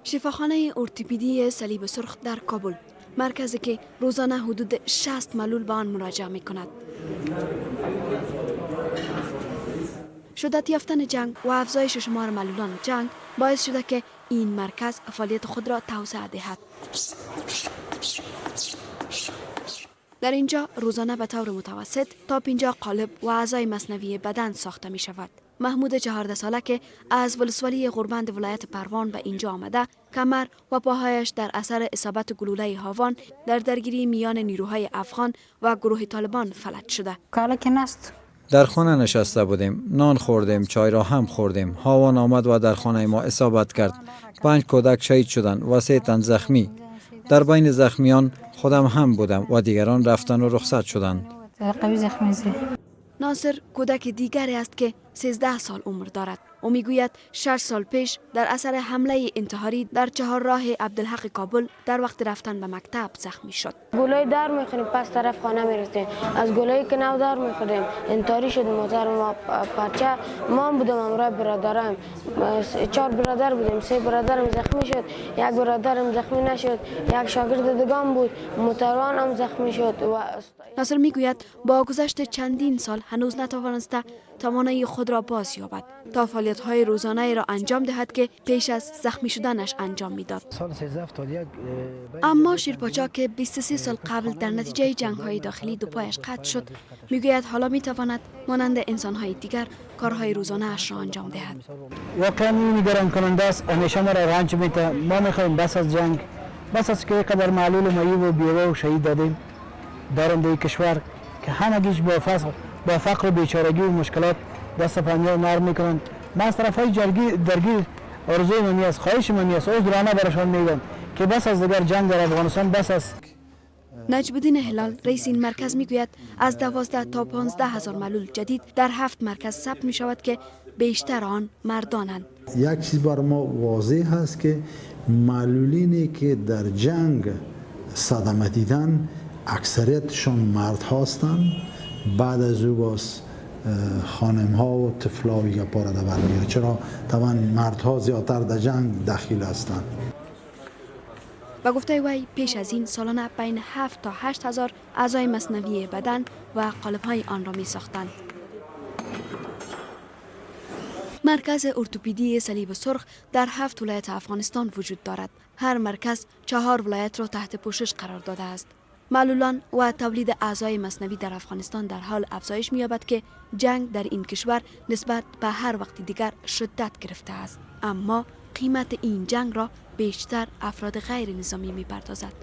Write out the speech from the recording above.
شفاخانه ارتوپدی صلیب سرخ در کابل، مرکزی که روزانه حدود 60 معلول به آن مراجعه می کند. شدت یافتن جنگ و افزایش شمار معلولان جنگ باعث شده که این مرکز فعالیت خود را توسعه دهد. در اینجا روزانه به طور متوسط تا 50 قالب و اعضای مصنوعی بدن ساخته می شود. محمود 14 ساله که از ولسوالی غوربند ولایت پروان به اینجا آمده، کمر و پاهایش در اثر اصابت گلوله هاوان در درگیری میان نیروهای افغان و گروه طالبان فلج شده. در خانه نشسته بودیم، نان خوردیم، چای را هم خوردیم. هاوان آمد و در خانه ما اصابت کرد. 5 کودک شهید شدند و 3 تن زخمی. در بین زخمیان خودم هم بودم و دیگران رفتن و رخصت شدند. ناصر کودک دیگری است که 13 سال عمر دارد. او میگوید 6 سال پیش در اثر حمله انتحاری در چهارراه عبدالحق کابل در وقت رفتن به مکتب زخمی شد. گلوی دار میخوریم، پس طرف خانه میرسیم. از گلویی که نو دار میخوریم انتحاری شد. موتر ما پرچه ما بودم، همراه برادرم 4 برادر بودیم. 3 برادرم زخمی شد، 1 برادرم زخمی نشد. 1 شاگرد دگان بود، موتروان هم زخمی شد. ناصر میگوید با گذشت چندین سال هنوز نتوانسته توانایی خود را باز یابد تا فعالیت‌های روزانه را انجام دهد که پیش از زخمی شدنش انجام میداد. اما شیرپاچا که 23 سال قبل در نتیجه جنگ‌های داخلی دو پایش قطع شد، میگوید حالا میتواند مانند انسان‌های دیگر کارهای روزانه اش را انجام دهد. واقعا نگران کننده است. همیشه ما را رنج میده. ما میخوایم بس از جنگ، بس از که قدر معلول و معیوب و بیوه و شهید دادیم دارنده کشور که همگیش با فقر و بیچارگی و مشکلات دست پنجه نرم میکنند. من از طرفهای درگیر آرزوی منی است، خواهش منی است، عذرانه برشان میگم که بس از دیگر جنگ در افغانستان بس است. نجم الدین هلال رئیس این مرکز میگوید از 12 تا 15 هزار معلول جدید در 7 مرکز ثبت می شود که بیشتر آن مردانند. یک چیز بر ما واضح هست که معلولینی که در جنگ صدمه دیدن اکثریتشان مرد هستند. بعد از او باز خانم ها و طفلا و گپا را برمیاد. چرا طبعا مردها زیادتر در جنگ دخیل هستند. با گفته وی پیش از این سالانه بین 7 تا 8 هزار اعضای مصنوعی بدن و قالب های آن را می ساختند. مرکز ارتوپدی صلیب سرخ در 7 ولایت افغانستان وجود دارد. هر مرکز 4 ولایت را تحت پوشش قرار داده است. معلولان و تولید اعضای مصنوعی در افغانستان در حال افزایش می‌یابد که جنگ در این کشور نسبت به هر وقت دیگر شدت گرفته است. اما قیمت این جنگ را بیشتر افراد غیر نظامی می‌پردازد.